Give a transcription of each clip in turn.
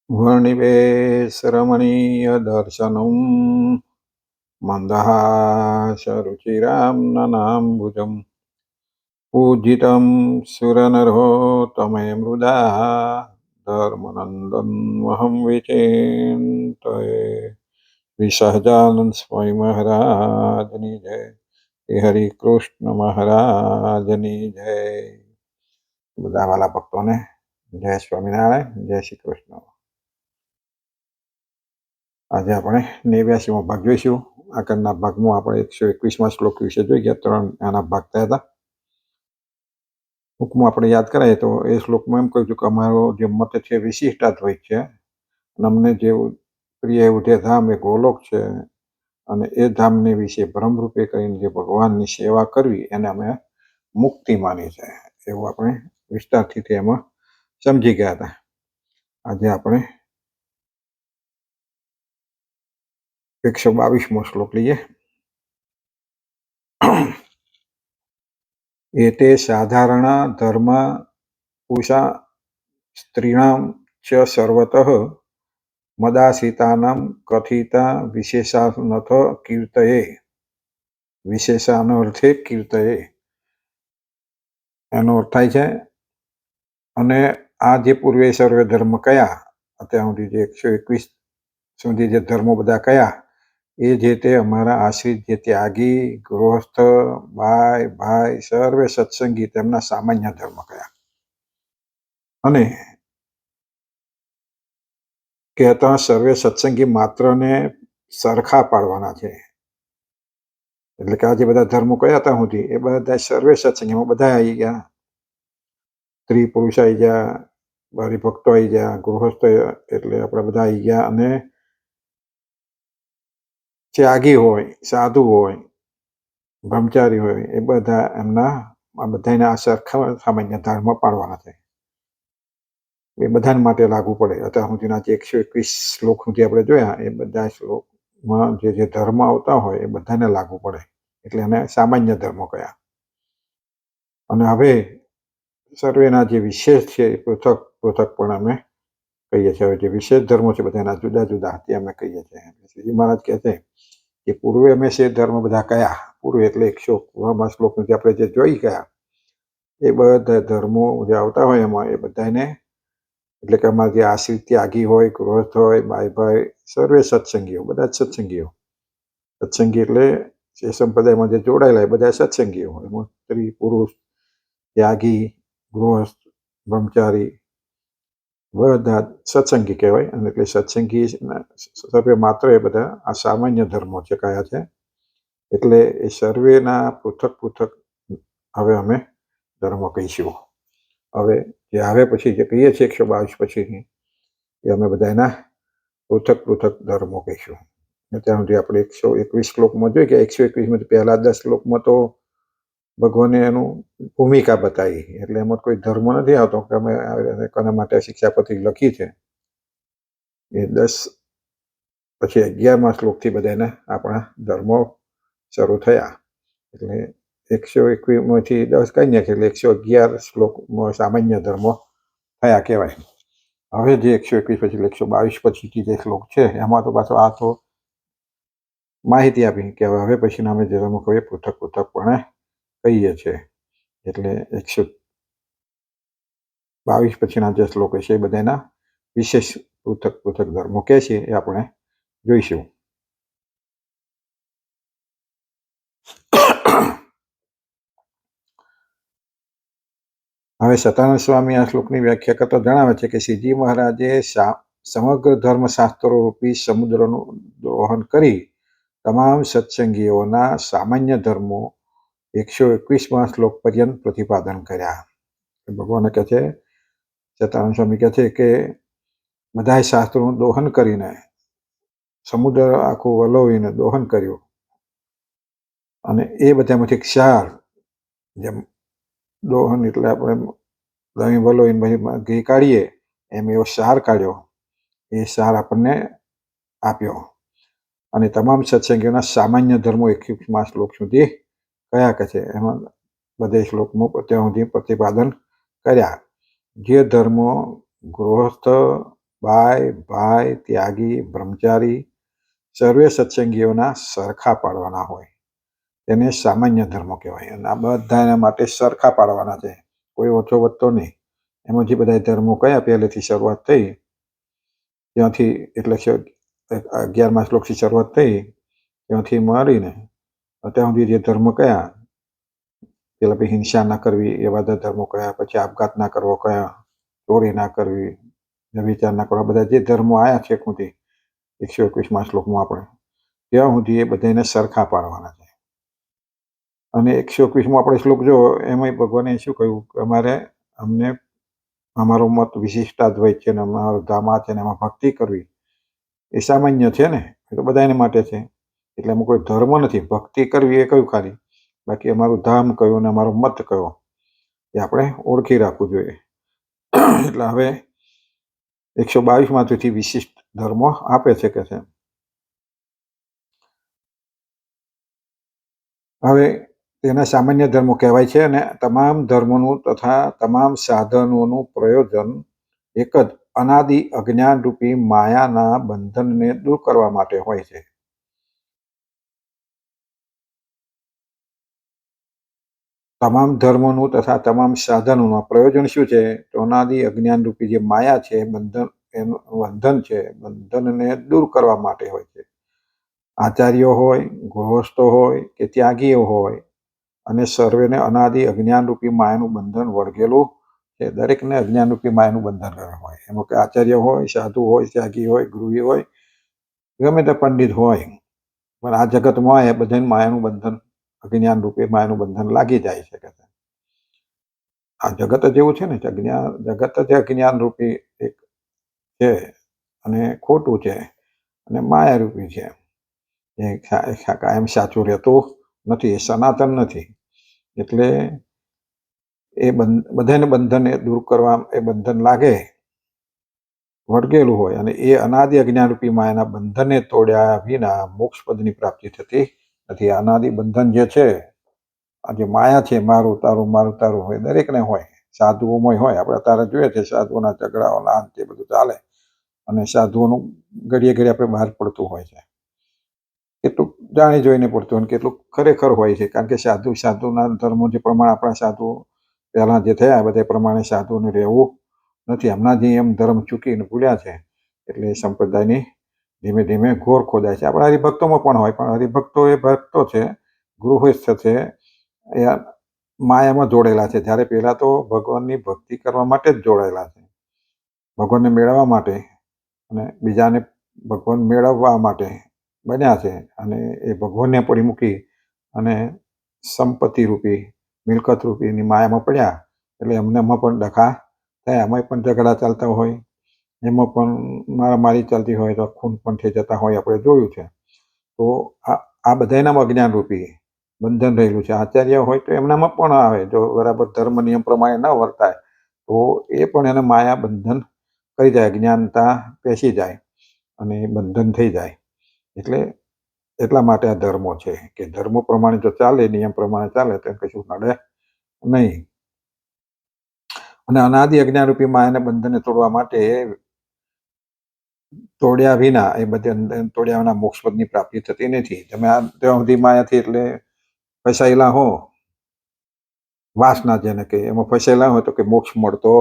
वर्णिवेशरमणीयदर्शनम् मन्दहासरुचिराम्ननाम्बुजम् पूजितं सुरनरोत्तमे मृदा धर्मनन्दन्वहं विचिन्तये। श्री सहजानंद स्वामी महाराजनी जय। श्री हरि कृष्ण महाराजनी जय। બધા વાલા ભક્તોને જય સ્વામિનારાયણ, જય શ્રી કૃષ્ણ। આજે આપણે 89મો ભાગ જોઈશું। આગળના ભાગમાં આપણે 121મા શ્લોક વિશે જોઈ ગયા, 3 આના ભાગ થયા હતા। ટૂંકમાં આપણે યાદ કરાય તો એ શ્લોકમાં એમ કહ્યું કે અમારો જે મત છે વિશિષ્ટાદ્વૈત છે, અને અમને જે પ્રિય એવું જે ધામ એ ગોલોક છે, અને એ ધામની વિશે ભ્રમરૂપે કરીને જે ભગવાનની સેવા કરવી એને અમે મુક્તિ માની છે, એવું આપણે વિસ્તારથી એમાં સમજી ગયા હતા। આજે આપણે 122મો શ્લોક લઈએ। एते साधारण धर्म पुषा स्त्रीणां च सर्वतः मदासीतानां कथिता विशेषानर्थ कीर्तये। વિશેષાનર્થે કીર્તયે એનો અર્થ થાય છે, અને આ જે પૂર્વે સર્વે ધર્મ કયા, અત્યાર સુધી જે 121 સુધી જે ધર્મો બધા કયા, એ જે તે અમારા આશ્રિત જે ત્યાગી, ગૃહસ્થ, બાય, ભાઈ, સર્વે સત્સંગી તેમના સામાન્ય ધર્મ કયા, અને કહેતા સર્વે સત્સંગી માત્રને સરખા પાડવાના છે। એટલે કે આ જે બધા ધર્મો કયા હતા સુધી એ બધા સર્વે સત્સંગીમાં બધા આવી ગયા। સ્ત્રી પુરુષ આવી ગયા, હરિભક્તો આવી ગયા, ગૃહસ્થ એટલે આપણે બધા આવી ગયા, અને ત્યાગી હોય, સાધુ હોય, બ્રહ્મચારી હોય, એ બધા એમના આ બધાને આ સરખા સામાન્ય ધર્મ પાડવાના છે। એ બધાને માટે લાગુ પડે। અત્યાર સુધીના જે 121 શ્લોક સુધી આપણે જોયા, એ બધા શ્લોકમાં જે ધર્મ આવતા હોય એ બધાને લાગુ પડે, એટલે એને સામાન્ય ધર્મો કયા। અને હવે સર્વેના જે વિશેષ છે એ પૃથક પૃથક પણ અમે કહીએ છીએ। હવે જે વિશેષ ધર્મો છે બધાના જુદા જુદા તે અમે કહીએ છીએ। શ્રીજી મહારાજ કહે છે કે પૂર્વે અમે છે ધર્મ બધા કયા, પૂર્વે એટલે 100મા શ્લોક સુધી આપણે જે જોઈ ગયા એ બધા ધર્મો જે આવતા હોય એમાં એ બધાને, એટલે કે અમારા જે આશ્રિત ત્યાગી હોય, ગૃહસ્થ હોય, ભાઈ સર્વે સત્સંગીઓ, બધા જ સત્સંગીઓ। સત્સંગી એટલે એ સંપ્રદાયમાં જે જોડાયેલા એ બધા સત્સંગીઓ, એમાં સ્ત્રી પુરુષ, ત્યાગી, ગૃહસ્થ, બ્રહ્મચારી બધા સત્સંગી કહેવાય। અને એટલે સત્સંગી સર્વે માત્ર એ બધા આ સામાન્ય ધર્મો છે કયા છે, એટલે એ સર્વેના પૃથક પૃથક હવે અમે ધર્મો કહીશું। હવે જે આવે પછી જે કહીએ છીએ 122 પછીની, એ અમે બધા એના પૃથક પૃથક ધર્મો કહીશું। ત્યાં સુધી આપણે 121 શ્લોકમાં જોઈ કે 121માં પહેલા 10 શ્લોકમાં તો ભગવાને એનું ભૂમિકા બતાવી, એટલે એમાં કોઈ ધર્મ નથી આવતો કે અમે કોના માટે શિક્ષાપત્રી લખી છે। એ 10 પછી 11મા શ્લોકથી બધાના આપણા ધર્મો શરૂ થયા, એટલે 121માંથી 10 કઈ નાખે એટલે 111 શ્લોકમાં સામાન્ય ધર્મો થયા કહેવાય। હવે જે 121 પછી 122 પછીથી જે શ્લોક છે એમાં તો પાછો આ તો માહિતી આપી કે હવે પછીના અમે ધર્મો કહીએ પૃથક પૃથક પણ કહીએ છીએ। એટલે 122 પછીના જે શ્લોક છે એ બધાના વિશેષ પૃથક પૃથક ધર્મો કહે છે, એ આપણે જોઈશું। હવે સતાનંદ સ્વામી આ શ્લોકની વ્યાખ્યા કરતા જણાવે છે કે શ્રીજી મહારાજે સમગ્ર ધર્મશાસ્ત્રો રૂપી સમુદ્રનું દોહન કરી તમામ સત્સંગીઓના સામાન્ય ધર્મો 121મા શ્લોક પર્યંત પ્રતિપાદન કર્યા। ભગવાન કહે છે, સતાનંદ સ્વામી કહે છે કે બધા શાસ્ત્રોનું દોહન કરીને સમુદ્ર આખું વલોવીને દોહન કર્યું, અને એ બધામાંથી ક્ષાર, જેમ દોહન એટલે આપણે દહીં વલોવીને પછી ઘી કાઢીએ એમ એવો સાર કાઢ્યો, એ સાર આપણને આપ્યો, અને તમામ સત્સંગીઓના સામાન્ય ધર્મો 121મા શ્લોક સુધી કયા કે છે એમાં બધે શ્લોકમાં ત્યાં સુધી પ્રતિપાદન કર્યા। જે ધર્મો ગૃહસ્થ, બાય, ભાઈ, ત્યાગી, બ્રહ્મચારી સર્વે સત્સંગીઓના સરખા પાડવાના હોય તેને સામાન્ય ધર્મો કહેવાય. અને આ બધાના માટે સરખા પાડવાના છે, કોઈ ઓછો વધતો નહીં. એમાં જે બધા ધર્મો કયા પહેલેથી શરૂઆત થઈ ત્યાંથી, એટલે 11મા શ્લોકથી શરૂઆત થઈ ત્યાંથી મળીને અત્યાર સુધી જે ધર્મ કયા, પેલા પછી હિંસા ના કરવી એ બધા ધર્મો કયા, પછી આપઘાત ના કરવો કયા, ચોરી ના કરવી, વિચાર ના કરવા, બધા જે ધર્મો આયા છે સુધી 121મા શ્લોકમાં આપણે ત્યાં સુધી એ બધાને સરખા પાડવાના છે. અને 121મો આપણે શ્લોક જો એમાં ભગવાને શું કહ્યું કે અમને અમારો મત વિશિષ્ટાદ્વૈત છે ને અમારો ધામા છે ને એમાં ભક્તિ કરવી એ સામાન્ય છે ને, એ તો બધાને માટે છે. એટલે એમાં કોઈ ધર્મ નથી. ભક્તિ કરવી એ કયું ખાલી, બાકી અમારું ધામ કયું ને અમારો મત કયો એ આપણે ઓળખી રાખવું જોઈએ. એટલે હવે 122માંથી વિશિષ્ટ ધર્મો આપે છે કે છે. હવે તેના સામાન્ય ધર્મો કહેવાય છે અને તમામ ધર્મોનું તથા તમામ સાધનોનું પ્રયોજન એક જ અનાદિ અજ્ઞાન રૂપી માયાના બંધનને દૂર કરવા માટે હોય છે. તમામ ધર્મોનું તથા તમામ સાધનોનું પ્રયોજન શું છે? તો અનાદિ અજ્ઞાન રૂપી જે માયા છે, બંધન છે, બંધનને દૂર કરવા માટે હોય છે. આચાર્યો હોય, ગૃહસ્થો હોય કે ત્યાગીઓ હોય, અને સર્વેને અનાદિ અજ્ઞાન રૂપી માયાનું બંધન વળગેલું છે. દરેકને અજ્ઞાન રૂપી માયાનું બંધન હોય. એમાં કે આચાર્ય હોય, સાધુ હોય, ત્યાગી હોય, ગૃહી હોય, ગમે તે પંડિત હોય, પણ આ જગતમાં એ બધાને માયાનું બંધન, અજ્ઞાન રૂપી માયાનું બંધન લાગી જાય છે. આ જગત જ એવું છે ને, જગત જ અજ્ઞાન રૂપી એક છે અને ખોટું છે અને માયા રૂપી છે. એ કાયમ સાચું રહેતું નથી, એ સનાતન નથી. એટલે એ બધાને બંધન દૂર કરવા, એ બંધન લાગે વળગેલું હોય અને એ અનાદિ અજ્ઞાન રૂપી માયાના બંધનને તોડ્યા વિના મોક્ષ પદની પ્રાપ્તિ થતી નથી. અનાદિ બંધન જે છે, આ જે માયા છે, મારું તારું હોય, દરેકને હોય. સાધુઓમાં હોય, આપણે અત્યારે જોઈએ છે સાધુઓના ઝઘડાઓના તે બધું ચાલે અને સાધુઓનું ઘડીએ ઘડીએ આપણે બહાર પડતું હોય છે. કેટલુંક જાણી જોઈને પડતું હોય, કેટલુંક ખરેખર હોય છે. કારણ કે સાધુના ધર્મો જે પ્રમાણે આપણા સાધુ પહેલા જે થયા બધા પ્રમાણે સાધુને રહેવું નથી. હમણાં જે એમ ધર્મ ચૂકીને ભૂલ્યા છે, એટલે સંપ્રદાયની ધીમે ધીમે ઘોર ખોદાય છે. આપણા હરિભક્તોમાં પણ હોય, પણ હરિભક્તો એ ભક્તો છે, ગૃહસ્થ છે, એ માયામાં જોડેલા છે. જ્યારે પહેલા તો ભગવાનની ભક્તિ કરવા માટે જ જોડાયેલા છે, ભગવાનને મેળવવા માટે અને બીજાને ભગવાન મેળવવા માટે બન્યા છે. અને એ ભગવાનને પડી મૂકી અને સંપત્તિ રૂપી, મિલકત રૂપીની માયામાં પડ્યા. એટલે એમનામાં પણ ડખા થયા, એમાં પણ ઝઘડા ચાલતા હોય, એમાં પણ મારામારી ચાલતી હોય, તો ખૂન પણ થઈ જતા હોય, આપણે જોયું છે. તો આ બધાનામાં અજ્ઞાન રૂપી બંધન રહેલું છે. આચાર્ય હોય તો એમનામાં પણ આવે, જો બરાબર ધર્મ નિયમ પ્રમાણે ન વર્તાય તો એ પણ એને માયા બંધન કરી જાય, જ્ઞાનતા પેસી જાય અને બંધન થઈ જાય. એટલા માટે આ ધર્મો છે કે ધર્મો પ્રમાણે જો ચાલે, નિયમ પ્રમાણે ચાલે તો કશું નડે નહીં. અને અનાદિ અજ્ઞાન રૂપી માયાના બંધનને તોડવા માટે તોડ્યા વિના, એ બધે તોડ્યા વિના મોક્ષ પદની પ્રાપ્તિ થતી નથી. તમે ત્યાં સુધી માયાથી એટલે ફસાયેલા હો, વાસના જેને કે, એમાં ફસાયેલા હોય તો કે મોક્ષ મળતો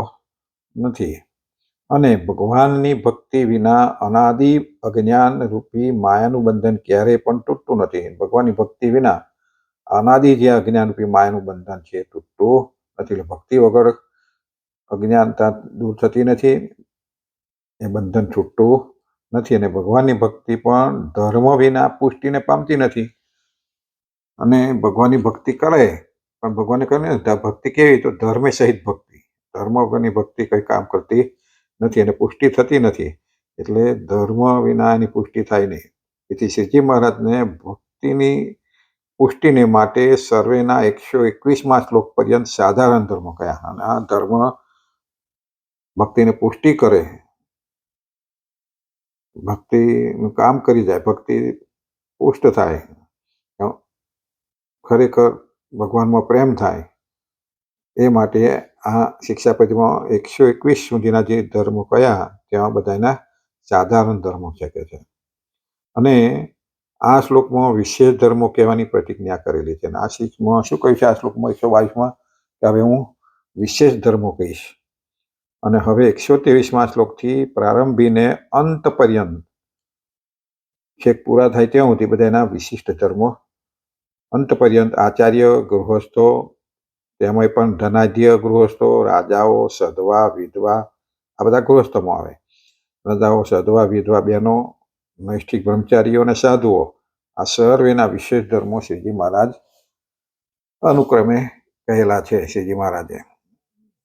નથી. અને ભગવાનની ભક્તિ વિના અનાદિ અજ્ઞાન રૂપી માયાનું બંધન ક્યારેય પણ તૂટતું નથી. ભગવાનની ભક્તિ વિના અનાદિ જે અજ્ઞાન રૂપી માયાનું બંધન છે તૂટતું નથી. એટલે ભક્તિ વગર અજ્ઞાનતા દૂર થતી નથી, એ બંધન છૂટતું નથી. અને ભગવાનની ભક્તિ પણ ધર્મ વિના પુષ્ટિને પામતી નથી. અને ભગવાનની ભક્તિ કરે, પણ ભગવાને કહ્યું ને ભક્તિ કેવી, તો ધર્મે સહિત ભક્તિ. ધર્મ વગરની ભક્તિ કઈ કામ કરતી નથી અને પુષ્ટિ થતી નથી. એટલે ધર્મ વિના એની પુષ્ટિ થાય નહીં. તેથી શ્રીજી મહારાજને ભક્તિની પુષ્ટિને માટે સર્વેના 121મા શ્લોક પર્યંત સાધારણ ધર્મ કયા. અને આ ધર્મ ભક્તિને પુષ્ટિ કરે, ભક્તિનું કામ કરી જાય, ભક્તિ પુષ્ટ થાય, ખરેખર ભગવાનમાં પ્રેમ થાય, એ માટે આ શિક્ષાપત્રીમાં 121 સુધીના જે ધર્મો કયા તેમાં બધાના સાધારણ ધર્મો છે કે છે. અને આ શ્લોકમાં વિશેષ ધર્મો કહેવાની પ્રતિજ્ઞા કરેલી છે. આ શ્લોકમાં શું કહ્યું છે? આ શ્લોકમાં 122માં કે હવે હું વિશેષ ધર્મો કહીશ. અને હવે 123માં શ્લોકથી પ્રારંભીને અંત પર્યંત છેક પૂરા થાય ત્યાં સુધી બધાના વિશિષ્ટ ધર્મો, અંત પર્યંત આચાર્ય, ગૃહસ્થો, તેમાં પણ ધનાઢ્ય ગૃહસ્થો, રાજાઓ, સધવા, વિધવા, આ બધા ગૃહસ્થોમાં આવે. રાજાઓ, સધવા, વિધવા બહેનો, નૈષ્ઠિક બ્રહ્મચારીઓ અને સાધુઓ, આ સર્વેના વિશેષ ધર્મો શ્રીજી મહારાજ અનુક્રમે કહેલા છે. શ્રીજી મહારાજે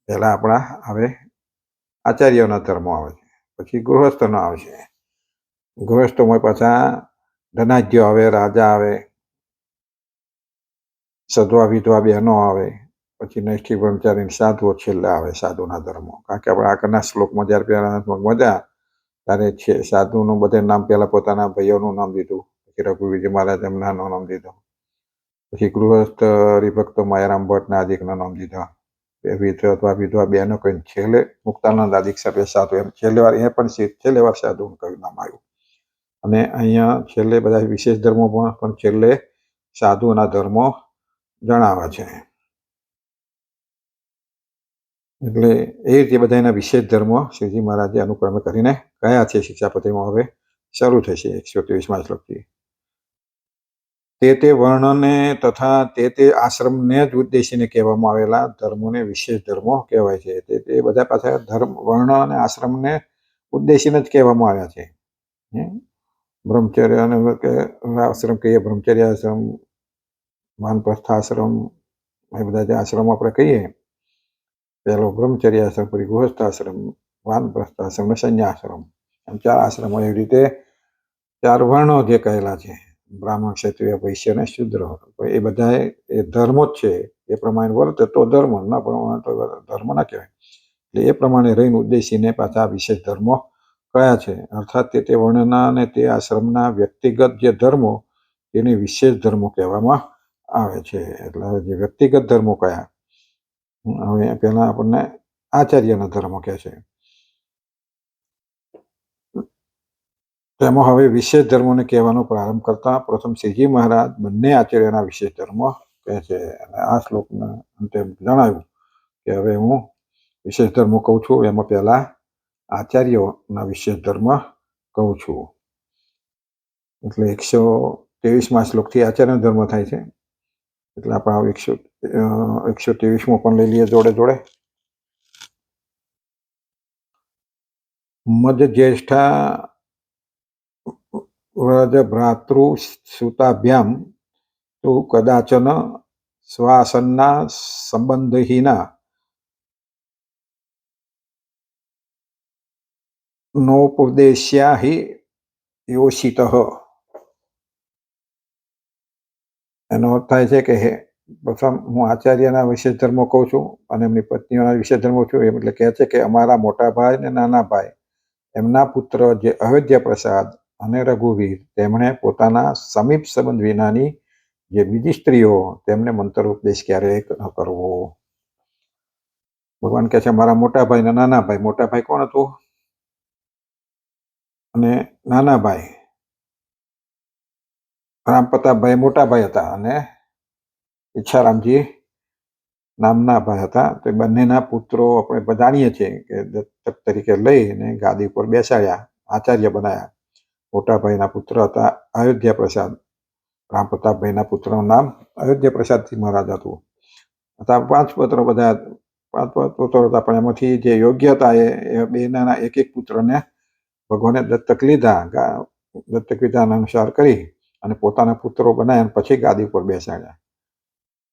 પહેલા આપણા હવે આચાર્યોના ધર્મો આવે છે, પછી ગૃહસ્થનો આવે છે. ગૃહસ્થોમાં પાછા ધનાઢ્યો આવે, રાજા આવે, સધવા વિધવા બહેનો આવે, પછી નૈષ્ઠિક બ્રહ્મચારી સાધુઓ છેલ્લા આવે, સાધુના ધર્મો. કારણ કે આપણે આગળના શ્લોકમાં જ્યારે પહેલા મજા ત્યારે છે સાધુનું બધા નામ પહેલા પોતાના ભાઈઓનું નામ દીધું, પછી રઘુવીરજી મહારાજ એમના નામ દીધું, પછી ગૃહસ્થ હરિભક્તો માયારામ ભટ્ટના આદિકના નામ દીધા, વિધવા વિધવા બહેનો કહીને છેલ્લે મુક્તાનંદ આદિક સભ્ય સાધુ, એમ છેલ્લે વાર એ પણ છેલ્લે વાર સાધુનું કયું નામ આવ્યું. અને અહીંયા છેલ્લે બધા વિશેષ ધર્મોમાં પણ છેલ્લે સાધુના ધર્મો જણાવે છે. એટલે એ રીતે બધાના વિશેષ ધર્મો શ્રીજી મહારાજે અનુક્રમે કરીને કયા છે શિક્ષાપત્રીમાં હવે શરૂ થશે 123માં શ્લોકથી. તે વર્ણને તથા તે આશ્રમને જ ઉદ્દેશીને કહેવામાં આવેલા ધર્મોને વિશેષ ધર્મો કહેવાય છે. તે બધા પાછા ધર્મ, વર્ણ અને આશ્રમને ઉદ્દેશીને જ કહેવામાં આવ્યા છે. બ્રહ્મચર્ય અને આશ્રમ કહીએ, બ્રહ્મચર્ય આશ્રમ, વાનપ્રસ્થાશ્રમ, એ બધા જે આશ્રમ આપણે કહીએ, પહેલો બ્રહ્મચર્ય આશ્રમ, પછી ગૃહસ્થાશ્રમ, વાનપ્રસ્થાશ્રમ અને સંન્યાશ્રમ, એમ 4 આશ્રમો. એવી રીતે 4 વર્ણો જે કહેલા છે, બ્રાહ્મણ, ક્ષત્રિય, વૈશ્ય અને શૂદ્ર, એ બધા એ ધર્મો જ છે. એ પ્રમાણે વર્તે તો ધર્મ, ના પ્રમાણે તો ધર્મ ના કહેવાય. એટલે એ પ્રમાણે રહીને ઉદ્દેશીને પાછા વિશેષ ધર્મો કયા છે. અર્થાત તે વર્ણના અને તે આશ્રમના વ્યક્તિગત જે ધર્મો એને વિશેષ ધર્મો કહેવામાં આવે છે. એટલે જે વ્યક્તિગત ધર્મો કયા, હવે પહેલા આપણને આચાર્યના ધર્મો કહે છે. તેમાં હવે વિશેષ ધર્મોને કહેવાનો પ્રારંભ કરતા પ્રથમ શ્રીજી મહારાજ બંને આચાર્યના વિશેષ ધર્મો કહે છે. અને આ શ્લોકના અંતે જણાવ્યું કે હવે હું વિશેષ ધર્મો કહું છું. એમાં પહેલા આચાર્યોના વિશેષ ધર્મ કહું છું. એટલે 123માં શ્લોકથી આચાર્ય ધર્મ થાય છે. એટલે આપણે 123માં પણ લઈ લઈએ જોડે જોડે. મદ જ્યેષ્ઠા વ્રજ ભ્રાતૃ સુતાભ્યામ તો કદાચન સ્વાસન્ના સંબંધહીના નોપદેશ્યા હિ યોષિત. એનો અર્થ થાય છે કે પ્રથમ હું આચાર્યના વિશેષ ધર્મો કહું છું અને એમની પત્નીઓના વિશેષ ધર્મો છું. એટલે કહે છે કે અમારા મોટા ભાઈ અને નાના ભાઈ, એમના પુત્ર જે અયોધ્યા પ્રસાદ અને રઘુવીર, તેમણે પોતાના સમીપ સંબંધ વિનાની જે બીજી સ્ત્રીઓ, તેમને મંત્ર ઉપદેશ ક્યારેય ન કરવો. ભગવાન કહે છે મારા મોટા ભાઈ અને નાના ભાઈ. મોટા ભાઈ કોણ હતું અને નાના ભાઈ? રામ પ્રતાપભાઈ મોટા ભાઈ હતા અને ઈચ્છારામજી નામના ભાઈ હતા. તો બંનેના પુત્રો આપણે જાણીએ છીએ કે દત્તક તરીકે લઈને ગાદી ઉપર બેસાડ્યા, આચાર્ય બનાવ્યા. મોટા ભાઈના પુત્ર હતા અયોધ્યા પ્રસાદ. રામ પ્રતાપભાઈના પુત્રનું નામ અયોધ્યા પ્રસાદથી મહારાજ હતું. હતા 5 પુત્રો, બધા 5 પુત્રો હતા. પણ એમાંથી જે યોગ્ય હતા એ બેના એક એક પુત્રને ભગવાને દત્તક લીધા. દત્તક વિધાન અનુસાર કરી અને પોતાના પુત્રો બનાવ્યા, પછી ગાદી ઉપર બેસાડ્યા.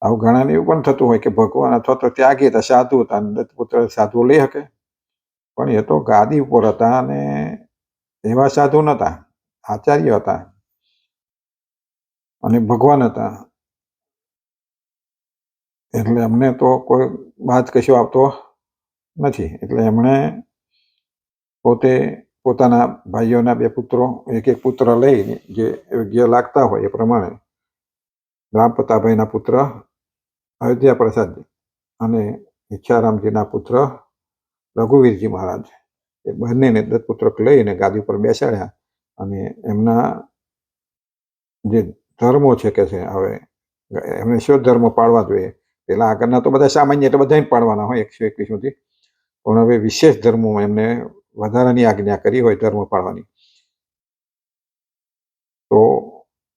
આવું ઘણાને એવું પણ થતું હોય કે ભગવાન અથવા તો ત્યાગી હતા, સાધુ હતા, દત્તપુત્ર સાધુ લઈ શકે, પણ એ તો ગાદી ઉપર હતા અને એવા સાધુ નહોતા, આચાર્ય હતા અને ભગવાન હતા. એટલે એમને તો કોઈ બાદ કશો આવતો નથી. એટલે એમણે પોતે પોતાના ભાઈઓના 2 પુત્રો, એક એક પુત્ર લઈ જે યોગ્ય લાગતા હોય એ પ્રમાણે રામ પ્રતાપભાઈના પુત્ર અયોધ્યા પ્રસાદ અને ઈચ્છારામજીના પુત્ર રઘુવીરજી મહારાજ એ બંનેને દત્તપુત્ર લઈને ગાદી પર બેસાડ્યા અને એમના જે ધર્મો છે કે છે હવે એમને શું ધર્મ પાળવા જોઈએ. પેલા આગળના તો બધા સામાન્ય એટલે બધાને પાળવાના હોય 121 સુધી, પણ હવે વિશેષ ધર્મો એમને વધારાની આજ્ઞા કરી હોય ધર્મ પાળવાની. તો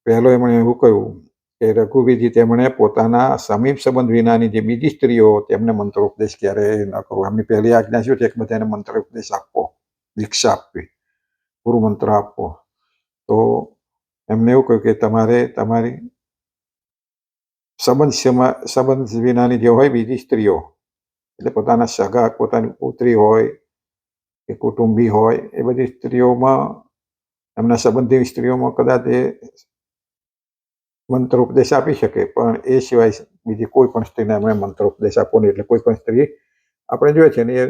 પહેલો એમણે એવું કહ્યું કે રઘુવીરજી તેમણે પોતાના સમીપ સંબંધ વિનાની જે બીજી સ્ત્રીઓ તેમને મંત્રોપદેશ ક્યારેય ન કરવો. એમની પહેલી આજ્ઞા શું છે કે બધાને મંત્રોપદેશ આપવો, દીક્ષા આપવી, ગુરુ મંત્ર આપવો. તો એમને એવું કહ્યું કે તમારે તમારી સંબંધ વિનાની જે હોય બીજી સ્ત્રીઓ એટલે પોતાના સગા, પોતાની પુત્રી હોય કે કુટુંબી હોય એ બધી સ્ત્રીઓમાં, એમના સંબંધી સ્ત્રીઓમાં કદાચ એ મંત્રોપદેશ આપી શકે, પણ એ સિવાય બીજી કોઈ પણ સ્ત્રીને એમણે મંત્રોપદેશ આપવો નહીં. એટલે કોઈ પણ સ્ત્રી આપણે જોઈએ છે ને એ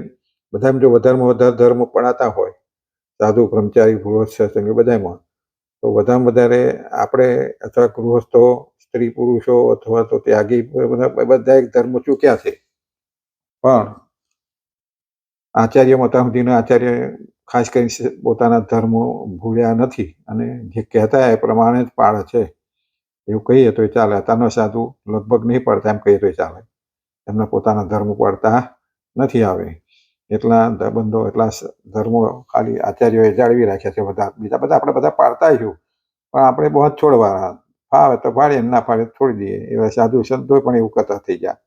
બધામાં જો વધારેમાં વધારે ધર્મ પડાતા હોય, સાધુ, બ્રહ્મચારી, ગૃહસ્થ, સત્સંગી બધામાં, તો વધારેમાં વધારે આપણે અથવા ગૃહસ્થો, સ્ત્રી પુરુષો અથવા તો ત્યાગી બધા એક ધર્મ ચૂક્યા છે. પણ આચાર્ય મતામધીના આચાર્ય ખાસ કરીને પોતાના ધર્મો ભૂલ્યા નથી અને જે કહેતા એ પ્રમાણે જ પાળે છે એવું કહીએ તો ચાલે. અત્યારનો સાધુ લગભગ નહીં પાડતા એમ કહીએ તો ચાલે. એમના પોતાના ધર્મ પાળતા નથી. આવે એટલા બંધો, એટલા ધર્મો ખાલી આચાર્યોએ જાળવી રાખ્યા છે. બીજા બધા આપણે બધા પાળતા છું, પણ આપણે બહુ જ છોડવા, ફાવે તો પાડીએ, ના પાડે છોડી દઈએ. એવા સાધુ સંતો પણ એવું કરતા થઈ ગયા.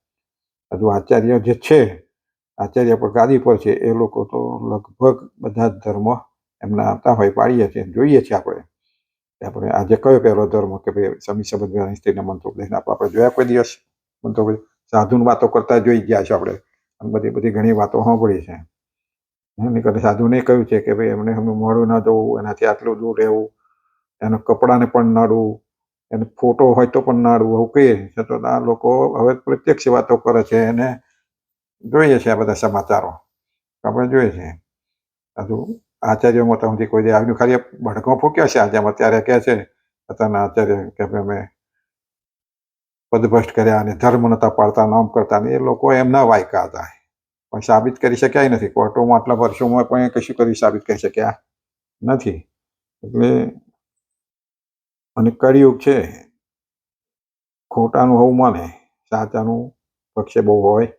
હજુ આચાર્ય જે છે, આચાર્ય પર ગાદી પર છે, એ લોકો તો લગભગ બધા જ ધર્મ એમના આવતા હોય પાડીએ છીએ, જોઈએ છીએ. આપણે આજે કયો પહેલો ધર્મ કે ભાઈ સમી સંબંધ સ્ત્રીને મંત્રોપદેશ આપો? આપણે જોયા કોઈ દિવસ મંત્રોપદેશ? સાધુની વાતો કરતા જોઈ ગયા છે આપણે, બધી બધી ઘણી વાતો સાંભળી છે. નીકળે સાધુને કહ્યું છે કે ભાઈ એમને મોડું ના જવું, એનાથી આટલું દૂર રહેવું, એના કપડાને પણ નાડવું, એને ફોટો હોય તો પણ નાડવું, એવું કહીએ તો આ લોકો હવે પ્રત્યક્ષ વાતો કરે છે. એને જોઈએ છે આ બધા સમાચારો આપણે જોઈએ છે. સાધુ આચાર્યોમાં તો કોઈ આવ્યું ખાલી ભડકો ફૂક્યો છે આજે અત્યારે કહે છે પોતાના આચાર્ય કે અમે પદભ્રષ્ટ કર્યા અને ધર્મ નતા પાડતા, નામ કરતા, ને એ લોકો એમના વાયકા હતા, પણ સાબિત કરી શક્યા નથી. કોર્ટોમાં આટલા વર્ષોમાં પણ કશું કરી સાબિત કરી શક્યા નથી. એટલે અને કળિયુગ છે, ખોટાનું હોવું માને, સાચાનું પક્ષે બહુ હોય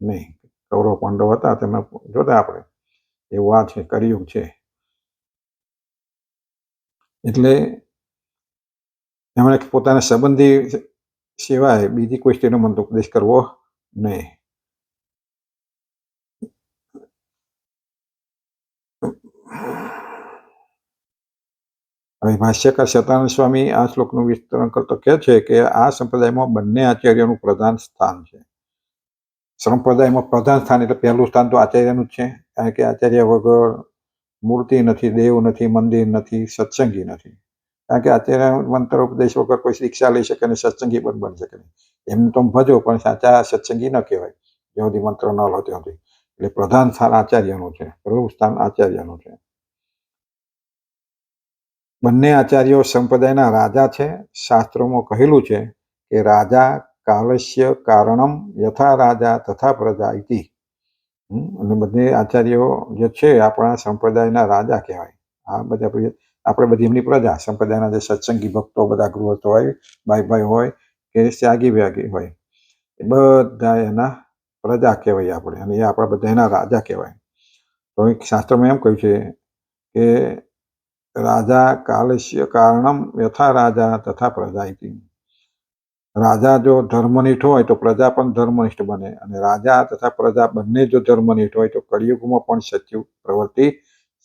નહીં. કૌરવ પાંડવ હતા તેમને જોતા આપણે, એવું આ છે, કળિયુગ છે. એટલે એમણે પોતાના સંબંધી સિવાય બીજી કોઈ સ્ત્રીનો મંત્રોપદેશ કરવો નહીં. હવે ભાષ્યકાર સતાનંદ સ્વામી આ શ્લોકનું વિસ્તરણ કરતો કહે છે કે આ સંપ્રદાયમાં બંને આચાર્યનું પ્રધાન સ્થાન છે. સંપ્રદાયમાં પ્રધાન સ્થાન એટલે પહેલું સ્થાન તો આચાર્યનું જ છે, કારણ કે આચાર્ય વગર મૂર્તિ નથી, દેવ નથી, મંદિર નથી, સત્સંગી નથી. કારણ કે આચાર્ય મંત્રોપદેશ વગર કોઈ શિક્ષા લઈ શકે અને સત્સંગી પણ બની શકે નહીં. એમને તો ભજો પણ સાચા સત્સંગી ન કહેવાય જ્યાં સુધી મંત્ર ન લો ત્યાં સુધી. એટલે પ્રધાન સ્થાન આચાર્યનું છે, પહેલું સ્થાન આચાર્યનું છે. બંને આચાર્યો સંપ્રદાયના રાજા છે. શાસ્ત્રોમાં કહેલું છે કે રાજા કાલસ્ય કારણમ યથા રાજા તથા પ્રજા ઇતિ. અને બંને આચાર્યો જે છે આપણા સંપ્રદાયના રાજા કહેવાય. આ બધા આપણે બધી એમની પ્રજા, સંપ્રદાયના જે સત્સંગી ભક્તો બધા ગૃહસ્થ હોય, ભાઈ હોય કે ત્યાગી વ્યાગી હોય, એ બધા એના પ્રજા કહેવાય આપણે, અને એ આપણા બધા એના રાજા કહેવાય. તો એક શાસ્ત્રમાં એમ કહ્યું છે કે રાજા કાલસ્ય કારણમ યથા રાજા તથા પ્રજા ઇતિ. રાજા જો ધર્મનિષ્ઠ હોય તો પ્રજા પણ ધર્મનિષ્ઠ બને, અને રાજા તથા પ્રજા બંને જો ધર્મનિષ્ઠ હોય તો કળિયુગમાં પણ સત્યુગ પ્રવર્તી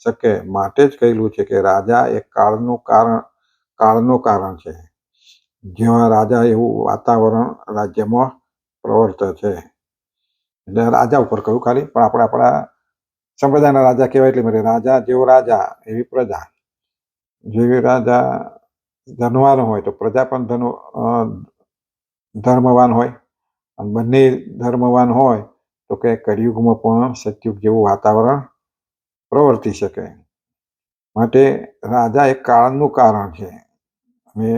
શકે. માટે જ કહેલું છે કે રાજા એ કાળનું કારણ છે. જેવા રાજા એવું વાતાવરણ રાજ્યમાં પ્રવર્તે છે. એટલે રાજા ઉપર કહ્યું ખાલી, પણ આપણે આપણા સંપ્રદાયના રાજા કહેવાય. એટલે રાજા જેવો રાજા એવી પ્રજા. જેવી રાજા ધનવાન હોય તો પ્રજા પણ ધર્મવાન હોય, અને બંને ધર્મવાન હોય તો કે કળિયુગમાં પણ સત્યુગ જેવું વાતાવરણ પ્રવર્તી શકે. માટે રાજા એક કાળનું કારણ છે, અને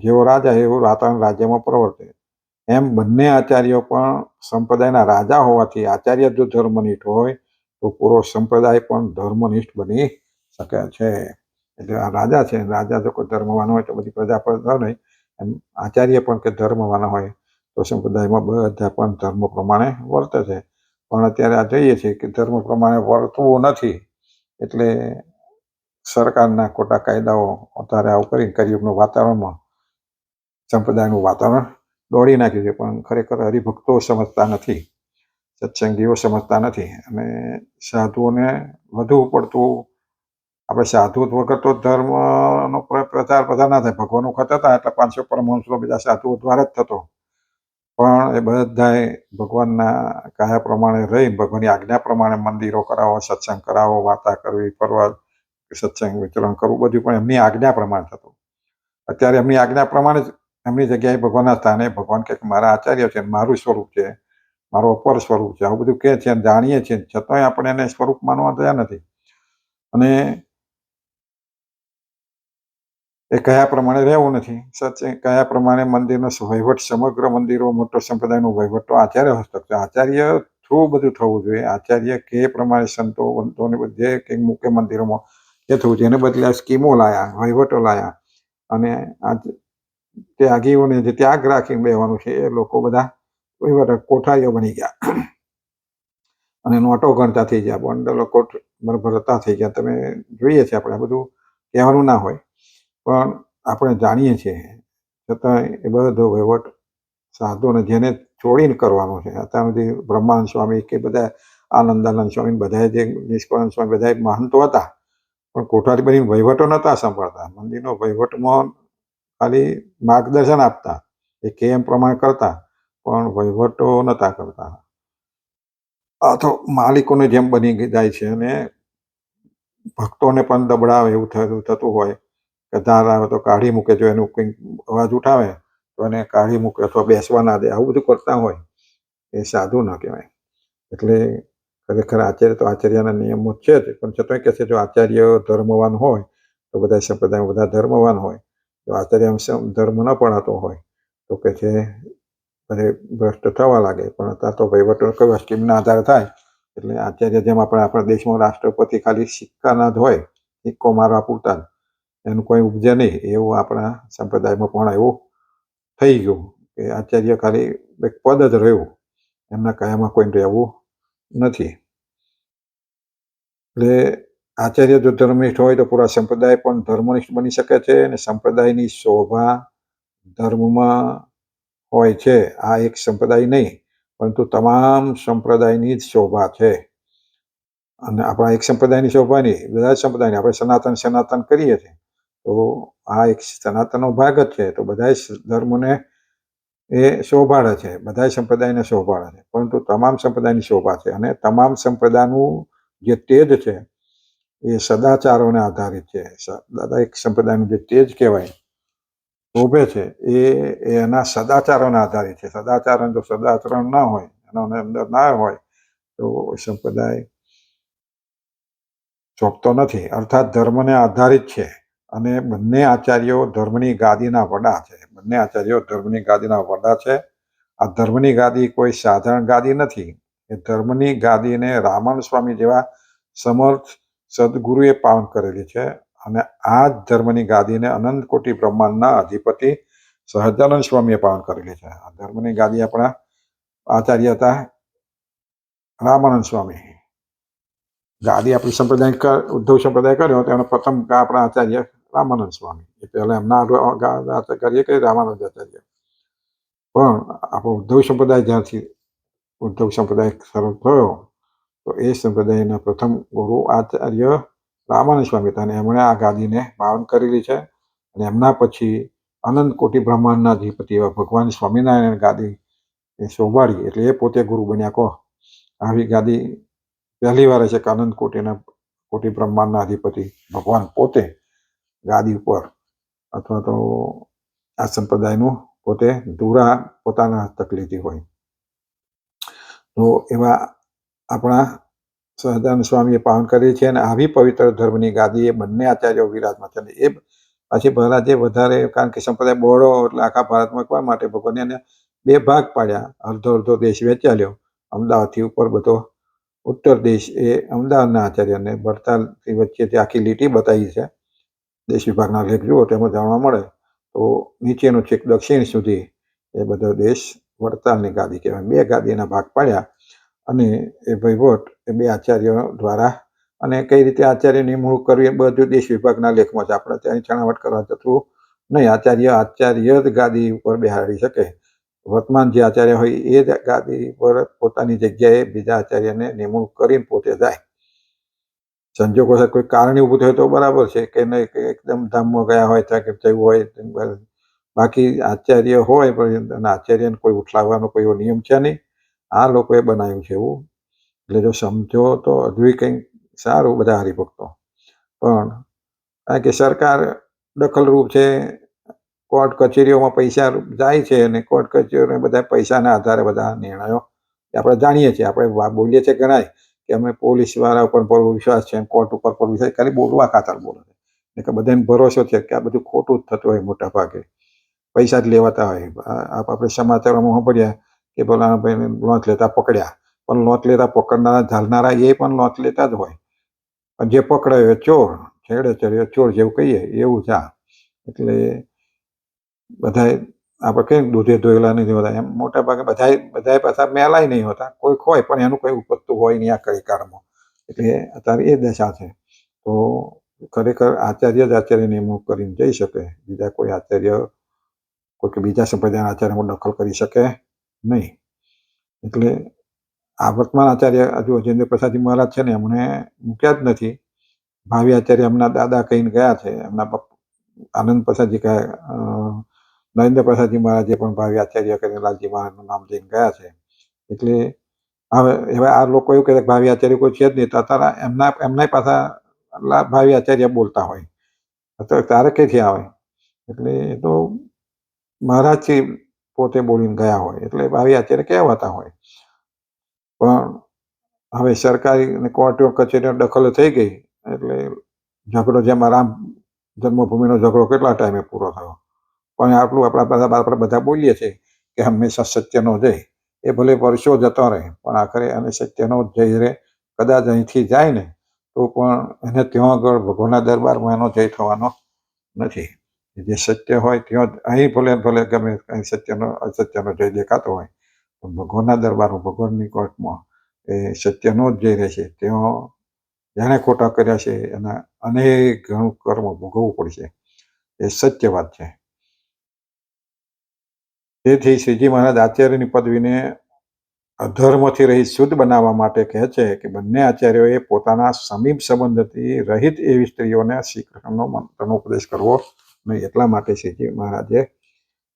જેવો રાજા એવું વાતાવરણ રાજ્યમાં પ્રવર્તે. એમ બંને આચાર્યો પણ સંપ્રદાયના રાજા હોવાથી આચાર્ય જો ધર્મનિષ્ઠ હોય તો પૂરો સંપ્રદાય પણ ધર્મનિષ્ઠ બની શકે છે. એટલે આ રાજા છે, રાજા જો કોઈ ધર્મવાન હોય તો બધી પ્રજા પર નહીં, એમ આચાર્ય પણ કે ધર્મવાન હોય તો સંપ્રદાયમાં બધા પણ ધર્મ પ્રમાણે વર્તે છે. પણ અત્યારે આ જોઈએ છીએ કે ધર્મ પ્રમાણે વર્તવું નથી, એટલે સરકારના ખોટા કાયદાઓ અત્યારે આવું કરી કળિયુગનું વાતાવરણમાં સંપ્રદાયનું વાતાવરણ દોડી નાખ્યું છે. પણ ખરેખર હરિભક્તો સમજતા નથી, સત્સંગીઓ સમજતા નથી, અને સાધુઓને વધુ પડતું આપણે સાધુ વગર તો ધર્મનો પ્રચાર બધા ના થાય. ભગવાન વખત હતા એટલે 500 પરમહંસો બીજા સાધુઓ દ્વારા જ થતો, પણ એ બધાએ ભગવાનના કયા પ્રમાણે રહી, ભગવાનની આજ્ઞા પ્રમાણે મંદિરો કરાવો, સત્સંગ કરાવો, વાર્તા કરવી, ફરવા, સત્સંગ વિચરણ કરવું, બધું પણ એમની આજ્ઞા પ્રમાણે થતું. અત્યારે એમની આજ્ઞા પ્રમાણે જ એમની જગ્યાએ ભગવાનના સ્થાને ભગવાન કે મારા આચાર્ય છે, મારું સ્વરૂપ છે, મારો અપર સ્વરૂપ છે, આવું બધું કહે છે, જાણીએ છીએ, છતાંય આપણે એને સ્વરૂપ માનવા તૈયાર નથી. અને એ કયા પ્રમાણે રહેવું નથી. સત્સંગ કયા પ્રમાણે મંદિરનો વહીવટ, સમગ્ર મંદિરો મોટો સંપ્રદાયનો વહીવટ તો આચાર્ય હસ્તક છે. આચાર્ય થ્રુ બધું થવું જોઈએ. આચાર્ય કે પ્રમાણે સંતો વંતોને બધે કે મૂકે મંદિરોમાં એ થવું જોઈએ. એને બદલે સ્કીમો લાયા, વહીવટો લાયા, અને આ ત્યાગીઓને જે ત્યાગ રાખીને બેવાનું છે એ લોકો બધા વહીવટ કોઠારીઓ બની ગયા અને નોટો ગણતા થઈ ગયા, બંડલો કોટ ભરતા થઈ ગયા. તમે જોઈએ છે, આપણે બધું કહેવાનું ના હોય, પણ આપણે જાણીએ છીએ, છતાં એ બધો વહીવટ સાધુને જેને છોડીને કરવાનો છે. અત્યાર સુધી બ્રહ્માનંદ સ્વામી કે બધા આનંદાનંદ સ્વામી, બધા જે નિષ્કળાનંદ સ્વામી, બધા મહંતો હતા, પણ કોઠારી બની વહીવટો નહોતા સંભાળતા. મંદિરનો વહીવટમાં ખાલી માર્ગદર્શન આપતા, એ કેમ પ્રમાણે કરતા, પણ વહીવટો નહોતા કરતા. આ તો માલિકોને જેમ બની જાય છે, અને ભક્તોને પણ દબડાવે એવું થતું હોય કે ધાર આવે તો કાઢી મૂકે, જો એનું કંઈક અવાજ ઉઠાવે તો એને કાઢી મૂકે અથવા બેસવા ના દે, આવું બધું કરતા હોય, એ સાધુ ન કહેવાય. એટલે ખરેખર આચાર્ય તો આચાર્યના નિયમો છે જ, પણ છતાંય કહે છે જો આચાર્ય ધર્મવાન હોય તો બધા સંપ્રદાય બધા ધર્મવાન હોય. જો આચાર્ય ધર્મ ન પણાતો હોય તો કે છે બધે ભ્રષ્ટ થવા લાગે. પણ અત્યારે તો વહીવટો કયો સ્કીમના આધારે થાય, એટલે આચાર્ય જેમ આપણા દેશમાં રાષ્ટ્રપતિ ખાલી સિક્કાના જ હોય, સિક્કો મારવા પૂરતા જ, એનું કોઈ ઉપજે નહીં, એવું આપણા સંપ્રદાયમાં પણ એવું થઈ ગયું કે આચાર્ય ખાલી એક પદ જ રહ્યું, એમના કયામાં કોઈ રહેવું નથી. એટલે આચાર્ય જો ધર્મનિષ્ઠ હોય તો પૂરા સંપ્રદાય પણ ધર્મનિષ્ઠ બની શકે છે, અને સંપ્રદાયની શોભા ધર્મમાં હોય છે. આ એક સંપ્રદાય નહીં, પરંતુ તમામ સંપ્રદાયની જ શોભા છે. અને આપણા એક સંપ્રદાયની શોભા નહીં, બધા સંપ્રદાયની. આપણે સનાતન કરીએ છીએ, તો આ એક સનાતનનો ભાગ જ છે. તો બધા ધર્મને એ શોભાડે છે, બધા સંપ્રદાયને શોભાડે છે, પરંતુ તમામ સંપ્રદાયની શોભા છે. અને તમામ સંપ્રદાયનું જે તેજ છે એ સદાચારોને આધારિત છે. દરેક સંપ્રદાયનું જે તેજ કહેવાય, શોભે છે, એ એના સદાચારોને આધારિત છે. સદાચરણ જો સદાચરણ ના હોય, એના અંદર ના હોય, તો સંપ્રદાય શોભતો નથી. અર્થાત ધર્મને આધારિત છે, અને બંને આચાર્યો ધર્મની ગાદીના વડા છે. બંને આચાર્યો ધર્મની ગાદીના વડા છે. આ ધર્મની ગાદી કોઈ સાધારણ ગાદી નથી. એ ધર્મની ગાદીને રામાનંદ સ્વામી જેવા સમર્થ સદગુરુએ પાવન કરેલી છે. અને આ જ ધર્મની ગાદીને અનંત કોટી બ્રહ્માંડના અધિપતિ સહજાનંદ સ્વામીએ પાવન કરેલી છે. આ ધર્મની ગાદી આપણા આચાર્ય હતા રામાનંદ સ્વામી. ગાદી આપણી સંપ્રદાય ઉદ્ધવ સંપ્રદાય કર્યો તો એનો પ્રથમ આપણા આચાર્ય રામાનંદ સ્વામી. એ પહેલા એમના આચાર્ય કે રામાનંદ આચાર્ય. પણ આપણો ઉદ્ધવ સંપ્રદાય જ્યાંથી ઉદ્ધવ સંપ્રદાય શરૂ થયો, તો એ સંપ્રદાયના પ્રથમ ગુરુ આચાર્ય રામાનંદ સ્વામી હતા, અને એમણે આ ગાદીને પાવન કરેલી છે. અને એમના પછી અનંત કોટી બ્રહ્માંડના અધિપતિ એવા ભગવાન સ્વામિનારાયણ ગાદી એ શોભાડી, એટલે એ પોતે ગુરુ બન્યા. કહો, આવી ગાદી પહેલી વાર છે કે અનંત કોટી બ્રહ્માંડના અધિપતિ ભગવાન પોતે ગાદી ઉપર, અથવા તો આ સંપ્રદાયનું પોતે ધૂરા પોતાના હસ્તક લીધી હોય. તો એવા આપણા સહજાનંદ સ્વામીએ પાવન કરી છે. અને આવી પવિત્ર ધર્મની ગાદી એ બંને આચાર્યો વિરાજમાન છે. એ પછી પહેલા જે વધારે, કારણ કે સંપ્રદાય બહોળો એટલે આખા ભારતમાં કરવા માટે ભગવાન એને બે ભાગ પાડ્યા, અડધો અડધો દેશ વેચાલ્યો. અમદાવાદથી ઉપર બધો ઉત્તર દેશ એ અમદાવાદના આચાર્યને વડતાલથી વચ્ચેથી આખી લીટી બતાવી છે. દેશ વિભાગના લેખ જુઓ તેમાં જાણવા મળે. તો નીચેનું છેક દક્ષિણ સુધી એ બધો દેશ વડતાલની ગાદી કહેવાય. બે ગાદીના ભાગ પાડ્યા અને એ વહીવટ એ બે આચાર્યો દ્વારા, અને કઈ રીતે આચાર્ય નિમણૂક કરવી એ બધું દેશ વિભાગના લેખમાં છે. આપણે ત્યાં છણાવટ કરવા જતું નહીં. આચાર્ય જ ગાદી ઉપર બેહાડી શકે. વર્તમાન જે આચાર્ય હોય એ જ ગાદી પર પોતાની જગ્યાએ બીજા આચાર્યને નિમણૂક કરીને પોતે જાય. સંજોગો સાથે કોઈ કારણ ઊભું થયું તો બરાબર છે કે નહીં, કે એકદમ ધામમાં ગયા હોય ત્યાં કે થયું હોય. બાકી આચાર્ય હોય પણ આચાર્યને કોઈ ઉઠલાવવાનો કોઈ એવો નિયમ છે નહીં. આ લોકોએ બનાવ્યું છે એવું. એટલે જો સમજો તો હજુ કંઈક સારું બધા હરિભક્તો. પણ કારણ કે સરકાર દખલરૂપ છે, કોર્ટ કચેરીઓમાં પૈસા જાય છે અને કોર્ટ કચેરીઓ બધા પૈસાના આધારે બધા નિર્ણયો આપણે જાણીએ છીએ. આપણે બોલીએ છીએ ગણાય કે અમે પોલીસ વાળા ઉપર વિશ્વાસ છે, કોર્ટ ઉપર વિશ્વાસ, ખાલી બોલવા ખાતર બોલે છે. કે બધાને ભરોસો છે કે આ બધું ખોટું જ થતું હોય. મોટા ભાગે પૈસા જ લેવાતા હોય. આપણે સમાચારોમાં સાંભળ્યા કે બોલા ભાઈને લોંચ લેતા પકડ્યા, પણ લોંચ લેતા પકડનારા ઝાલનારા એ પણ લોંચ લેતા જ હોય. પણ જે પકડાયો એ ચોર, છેડે ચડ્યો ચોર જેવું કહીએ એવું છે. એટલે બધાય આપણે કઈ દૂધે ધોયેલા નથી હોતા એમ. મોટા ભાગે બધાય પાછા મેલાય નહીં હોતા. કોઈક હોય પણ એનું કોઈ ઉપજતું હોય નહીં આ કળીકાળમાં. એટલે અત્યારે એ દશા છે. તો ખરેખર આચાર્ય જ આચાર્ય નિમણૂક કરીને જઈ શકે. બીજા કોઈ આચાર્ય કોઈ બીજા સંપ્રદાયના આચાર્યમાં દખલ કરી શકે નહીં. એટલે આ વર્તમાન આચાર્ય હજુ અજેન્દ્ર પ્રસાદજી મહારાજ છે ને, એમણે મૂક્યા જ નથી. ભાવિ આચાર્ય એમના દાદા કહીને ગયા છે. એમના આનંદ પ્રસાદજી નરેન્દ્ર પ્રસાદજી મહારાજે પણ ભાવિ આચાર્ય કરીને લાલજી મહારાજનું નામ દઈને ગયા છે. એટલે હવે આ લોકો એવું કહે ભાવિ આચાર્ય કોઈ છે જ નહીં. તારા એમના પાછા ભાવિ આચાર્ય બોલતા હોય તો તારે કઈથી આવે? એટલે એ તો મહારાજથી પોતે બોલીને ગયા હોય એટલે ભાવિ આચાર્ય કહેવાતા હોય. પણ હવે સરકારી અને કોર્ટો કચેરીઓ દખલ થઈ ગઈ એટલે ઝઘડો, જેમાં રામ જન્મભૂમિનો ઝઘડો કેટલા ટાઈમે પૂરો થયો. પણ આટલું આપણે બધા બોલીએ છીએ કે હંમેશા સત્યનો જય. એ ભલે વર્ષો જતો રહે પણ આખરે અને સત્યનો જય રહે. કદાચ અહીંથી જાય ને તો પણ એને ત્યાં આગળ ભગવાનના દરબારમાં એનો જય થવાનો નથી. જે સત્ય હોય ત્યાં અહીં ભલે ગમે અહીં અસત્યનો જય દેખાતો હોય, પણ ભગવાનના દરબારમાં, ભગવાનની કોર્ટમાં એ સત્યનો જ જય રહેશે. ત્યાં જેણે ખોટા કર્યા છે એના અનેક ઘણું કર્મ ભોગવવું પડશે. એ સત્ય વાત છે. તેથી શ્રીજી મહારાજ આચાર્યની પદવીને અધર્મથી રહિત શુદ્ધ બનાવવા માટે કહે છે કે બંને આચાર્યોએ પોતાના સમીપ સંબંધથી રહિત એવી સ્ત્રીઓને શ્રી કૃષ્ણનો મંત્રનો ઉપદેશ કરવો નહીં. એટલા માટે શ્રીજી મહારાજે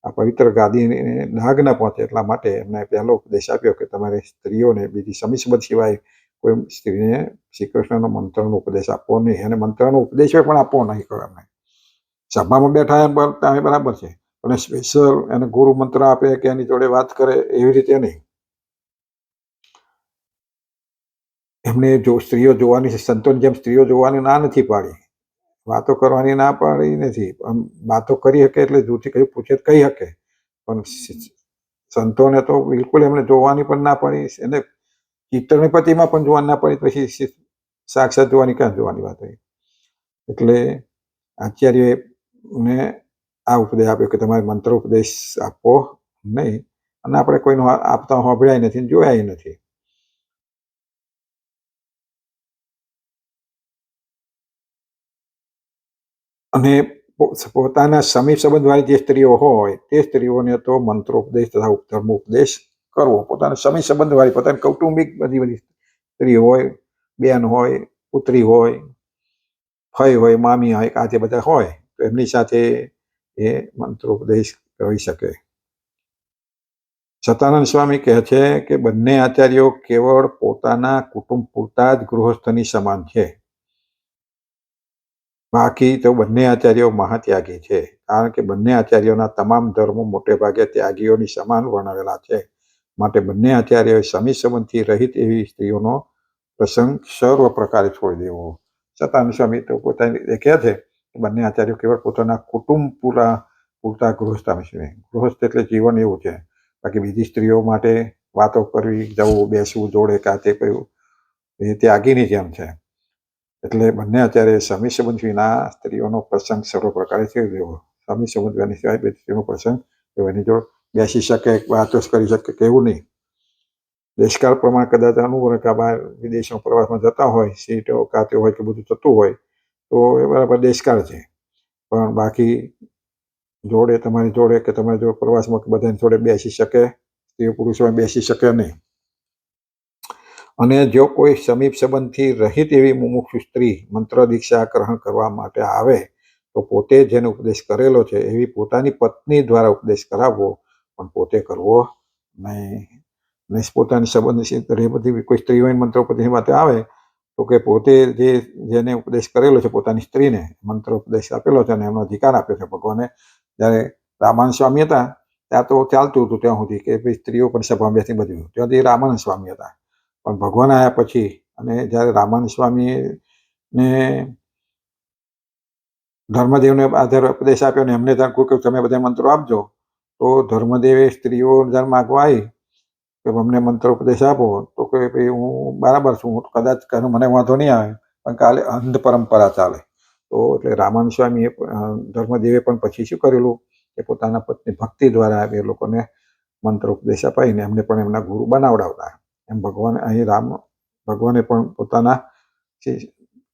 આ પવિત્ર ગાદીને નાગ ન પહોંચે એટલા માટે એમને પહેલો ઉપદેશ આપ્યો કે તમારે સ્ત્રીઓને બીજી સમી સંબંધ સિવાય કોઈ સ્ત્રીને શ્રી કૃષ્ણનો મંત્રનો ઉપદેશ આપવો નહીં. અને મંત્રનો ઉપદેશ પણ આપવો નહીં કહ્યું એમને. સભામાં બેઠા બરાબર છે, પણ સ્પેશિયલ એને ગુરુ મંત્ર આપે કે એની જોડે વાત કરે એવી રીતે નહીં. એમને જો સ્ત્રીઓ જોવાની છે, સંતોની જેમ સ્ત્રીઓ જોવાની ના નથી પાડી, વાતો કરવાની ના પાડી નથી. વાતો કરી શકે એટલે જૂઠી કઈ પૂછે કહી શકે, પણ સંતોને તો બિલકુલ એમને જોવાની પણ ના પાડી. એને ચિત્રની પતિમાં પણ જોવાની ના પાડી, પછી સાક્ષાત જોવાની ક્યાં જોવાની વાત હોય. એટલે આચાર્યને આ ઉપદેશ આપ્યો કે તમારે મંત્ર ઉપદેશ આપવો નહીં. અને આપણે કોઈનો આપતા સાંભળ્યા નથી, જોયા નથી. અને પોતાના સમીપ સંબંધવાળી જે સ્ત્રીઓ હોય તે સ્ત્રીઓને તો મંત્રોપદેશ તથા ધર્મોપદેશ કરવો. પોતાના સમીપ સંબંધવાળી, પોતાની કૌટુંબિક બધી સ્ત્રી હોય, બેન હોય, પુત્રી હોય, ફઈ હોય, મામી હોય, આ જે બધા હોય તો એમની સાથે એ મંત્રોપદેશ કરી શકે. સતાનંદ સ્વામી કહે છે કે બંને આચાર્યો કેવળ પોતાના કુટુંબ પૂરતા જ ગૃહસ્થની સમાન છે. બાકી તો બંને આચાર્યો મહાત્યાગી છે. કારણ કે બંને આચાર્યોના તમામ ધર્મો મોટે ભાગે ત્યાગીઓની સમાન વર્ણવેલા છે. માટે બંને આચાર્યોએ સમી સંબંધથી રહિત એવી સ્ત્રીઓનો પ્રસંગ સર્વ પ્રકારે છોડી દેવો. સતાનંદ સ્વામી તો પોતાની કહે છે કે બંને આચાર્યો કેવળ પોતાના કુટુંબ પૂરતા ગૃહસ્થ છે. ગૃહસ્થ એટલે જીવન એવું છે. બાકી બીજી સ્ત્રીઓ માટે વાતો કરવી, જવું, બેસવું જોડે કે આ તે કહ્યું એ ત્યાગીની જેમ છે. એટલે બંને આચાર્ય સમી સંબંધ વિના સ્ત્રીઓનો પ્રસંગ સર્વ પ્રકારે થઈ રહ્યો. સમી સંબંધ વિના સિવાય બે સ્ત્રીનો પ્રસંગ એની જોડે બેસી શકે, વાતો કરી શકે કે એવું નહીં. દેશકાળ પ્રમાણે કદાચ અનુકૂળ કે બહાર વિદેશમાં પ્રવાસમાં જતા હોય, સીટો કાતે હોય કે બધું થતું હોય તો એ બરાબર દેશકાળ છે. પણ બાકી જોડે તમારી જોડે કે તમારી જોડે પ્રવાસમાં બધાની જોડે બેસી શકે, સ્ત્રી પુરુષો બેસી શકે નહીં. અને જો કોઈ સમીપ સંબંધથી રહિત એવી મુમુક્ષુ સ્ત્રી મંત્ર દીક્ષા ગ્રહણ કરવા માટે આવે તો પોતે જેને ઉપદેશ કરેલો છે એવી પોતાની પત્ની દ્વારા ઉપદેશ કરાવવો, પણ પોતે કરવો નહીં. પોતાની સંબંધ બધી કોઈ સ્ત્રી હોય મંત્રોપદેશ માટે આવે તો કે પોતે જેને ઉપદેશ કરેલો છે પોતાની સ્ત્રીને મંત્ર ઉપદેશ આપેલો છે અને એનો અધિકાર આપ્યો છે ભગવાને. જ્યારે રામાનંદ સ્વામી હતા ત્યાં તો ચાલતું હતું ત્યાં સુધી કે ભાઈ સ્ત્રીઓ પણ સભામાં બેસી બધું, ત્યાંથી રામાનંદ સ્વામી હતા. પણ ભગવાન આવ્યા પછી અને જ્યારે રામાનંદ સ્વામીને ધર્મદેવને આધાર ઉપદેશ આપ્યો ને એમને ત્યાં કોઈ તમે બધા મંત્રો આપજો, તો ધર્મદેવે સ્ત્રીઓ જ્યારે માગવા આવી કે અમને મંત્ર ઉપદેશ આપો તો કે ભાઈ હું બરાબર છું, હું કદાચ કહું મને વાંધો નહીં આવે, પણ કાલે અંધ પરંપરા ચાલે. તો એટલે રામાનંદ સ્વામીએ ધર્મદેવે પણ પછી શું કરેલું કે પોતાના પત્ની ભક્તિ દ્વારા એ લોકોને મંત્ર ઉપદેશ અપાઈને એમને પણ એમના ગુરુ બનાવડાવતા. એમ ભગવાને પણ પોતાના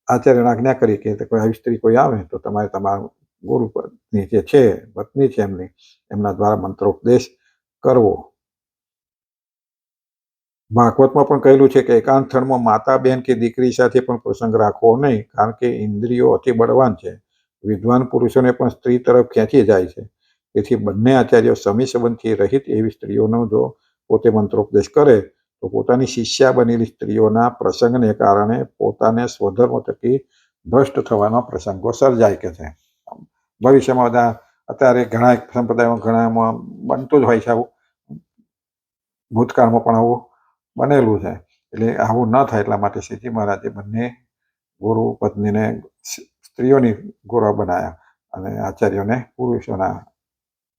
આચાર્યને આજ્ઞા કરી કે કોઈ આવી સ્ત્રી કોઈ આવે તો તમારે તમારા ગુરુ પત્ની જે છે પત્ની છે એમના દ્વારા મંત્રોપદેશ કરવો. ભાગવતમાં પણ કહેલું છે કે એકાંત સ્થળમાં માતા બહેન કે દીકરી સાથે પણ પ્રસંગ રાખવો નહીં, કારણ કે ઇન્દ્રિયો અતિ બળવાન છે. વિદ્વાન પુરુષોને પણ સ્ત્રી તરફ ખેંચી જાય છે. તેથી બંને આચાર્યો સમી સંબંધથી રહિત એવી સ્ત્રીઓનો જો પોતે મંત્રોપદેશ કરે તો પોતાની શિષ્યા બનેલી સ્ત્રીઓના પ્રસંગને કારણે પોતાને સ્વધર્મ થકી ભ્રષ્ટ થવાનો પ્રસંગો સર્જાય કે છે. ભવિષ્યમાં બધા અત્યારે ઘણા સંપ્રદાયોમાં ઘણામાં બનતું જ હોય છે, આવું ભૂતકાળમાં પણ આવું બનેલું છે. એટલે આવું ન થાય એટલા માટે શ્રીજી મહારાજે બંને ગુરુ પત્નીને સ્ત્રીઓની ગુરુ બનાવ્યા અને આચાર્યોને પુરુષોના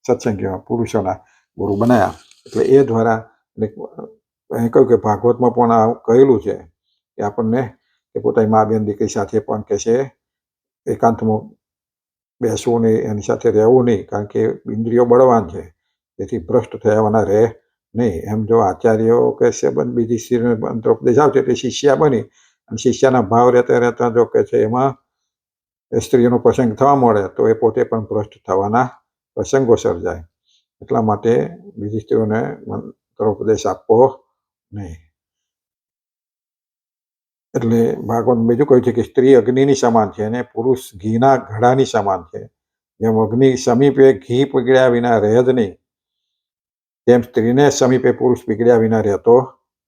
સત્સંગીઓ પુરુષોના ગુરુ બનાવ્યા. એટલે એ દ્વારા કહ્યું કે ભાગવતમાં પણ આવું કહેલું છે કે આપણને કે પોતાની મા બેન દીકરી સાથે પણ કે છે એકાંતમાં બેસવું નહીં, એની સાથે રહેવું નહીં, કારણ કે ઇન્દ્રિયો બળવાન છે. તેથી ભ્રષ્ટ થયાવાના રહે નહીં. એમ જો આચાર્યો કે છે બીજી સ્ત્રીને મંત્રોપદેશ આવશે તે શિષ્યા બની અને શિષ્યના ભાવ રહેતા રહેતા જો કે છે એમાં સ્ત્રીઓનો પ્રસંગ થવા મળે તો એ પોતે પણ ભ્રષ્ટ થવાના પ્રસંગો સર્જાય. એટલા માટે બીજી સ્ત્રીઓને મંત્રોપદેશ આપવો નહીં. એટલે ભાગવત બીજું કહ્યું છે કે સ્ત્રી અગ્નિની સમાન છે અને પુરુષ ઘીના ઘડાની સમાન છે. જેમ અગ્નિ સમીપે ઘી પીગળ્યા વિના રહે જ નહીં, તેમ સ્ત્રીને સમીપે પુરુષ પીગળ્યા વિના રહેતો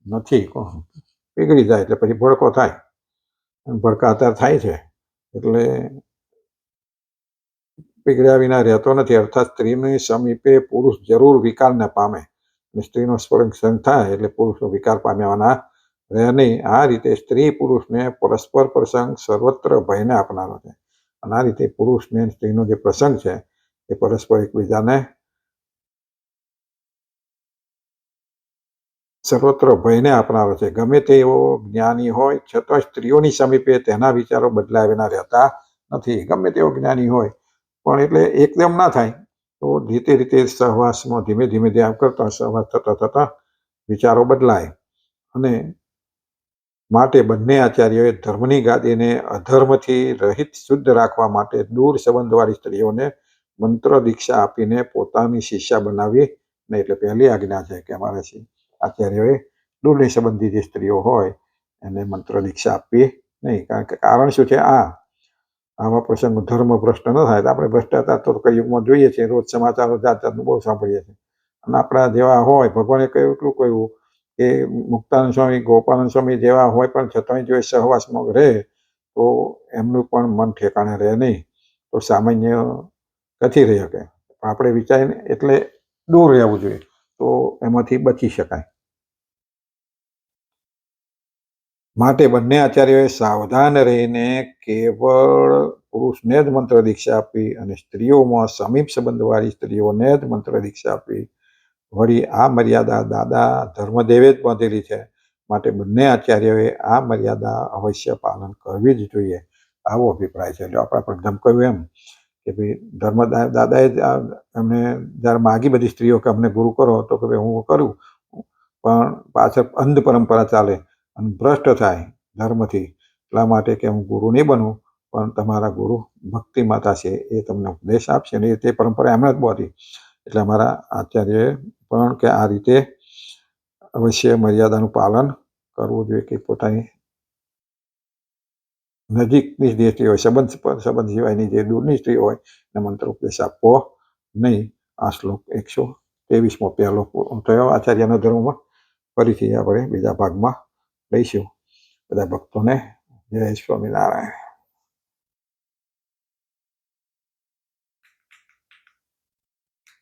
નથી. પીગળી જાય એટલે પછી ભડકો થાય, ભડકાતાર થાય છે. એટલે પીગળ્યા વિના રહેતો નથી. અર્થાત સ્ત્રીની સમીપે પુરુષ જરૂર વિકારને પામે અને સ્ત્રીનો સ્પર્શ થાય એટલે પુરુષનો વિકાર પામ્યાના રહે નહીં. આ રીતે સ્ત્રી પુરુષને પરસ્પર પ્રસંગ સર્વત્ર ભયને આપનારો છે. અને આ રીતે પુરુષને સ્ત્રીનો જે પ્રસંગ છે એ પરસ્પર એકબીજાને સર્વત્ર ભયને આપનારો છે. ગમે તેવો જ્ઞાની હોય છતાં સ્ત્રીઓની સમીપે તેના વિચારો બદલાયા વિના રહેતા નથી. ગમે તેવો જ્ઞાની હોય પણ એટલે એકદમ ના થાય તો રીતે સહવાસમાં ધીમે ધીમે ધ્યાન કરતા સહવાસ થતા થતા વિચારો બદલાય. અને માટે બંને આચાર્યોએ ધર્મની ગાદીને અધર્મથી રહિત શુદ્ધ રાખવા માટે દૂર સંબંધવાળી સ્ત્રીઓને મંત્ર દીક્ષા આપીને પોતાની શિષ્યા બનાવી ને એટલે પહેલી આજ્ઞા છે કે અમારે આચાર્યોએ દૂરની સંબંધી જે સ્ત્રીઓ હોય એને મંત્ર દીક્ષા આપવી નહીં. કારણ કે કારણ શું છે, આવા પ્રસંગો ધર્મ ભ્રષ્ટ ન થાય. આપણે ભ્રષ્ટાચાર તો કળિયુગમાં જોઈએ છીએ, રોજ સમાચારો જાત જાતનું બહુ સાંભળીએ છીએ. અને આપણા જેવા હોય ભગવાને કહ્યું એટલું કહ્યું કે મુક્તાનંદ સ્વામી ગોપાનંદ સ્વામી જેવા હોય પણ છતાંય જો સહવાસમાં રહે તો એમનું પણ મન ઠેકાણે રહે નહીં. તો સામાન્ય કથી રહી શકે. આપણે વિચારીને એટલે દૂર રહેવું જોઈએ તો એમાંથી બચી શકાય. માટે બંને આચાર્યોએ સાવધાન રહીને કેવળ પુરુષને જ મંત્ર દીક્ષા આપી અને સ્ત્રીઓમાં સમીપ સંબંધવાળી સ્ત્રીઓને જ મંત્ર દીક્ષા આપી. વળી આ મર્યાદા દાદા ધર્મદેવે જ બાંધેલી છે, માટે બંને આચાર્યોએ આ મર્યાદા અવશ્ય પાલન કરવી જ જોઈએ, આવો અભિપ્રાય છે. એટલે આપણા પ્રથમ કહ્યું એમ કે ભાઈ દાદાએ એમને જ્યારે માગી બધી સ્ત્રીઓ કે અમને ગુરુ કરો, તો કે ભાઈ હું કરું, પણ પાછળ અંધ પરંપરા ચાલે અને ભ્રષ્ટ થાય ધર્મથી, એટલા માટે કે હું ગુરુ નહીં બનું, પણ તમારા ગુરુ ભક્તિ માતા છે, એ તમને ઉપદેશ આપશે ને તે પરંપરા એમણે જ બાંધી. એટલે અમારા આચાર્યએ પણ કે આ રીતે અવશ્ય મર્યાદાનું પાલન કરવું જોઈએ, કે પોતાની નજીકની જે સ્ત્રી હોય, સંબંધ સિવાયની જે દૂરની સ્ત્રી હોય એને મંત્ર ઉપદેશ આપવો નહીં. આ શ્લોક 123મો પહેલો પૂરો થયો આચાર્યના ધર્મમાં. ફરીથી આપણે બીજા ભાગમાં લઈશું. બધા ભક્તોને જય સ્વામિનારાયણ.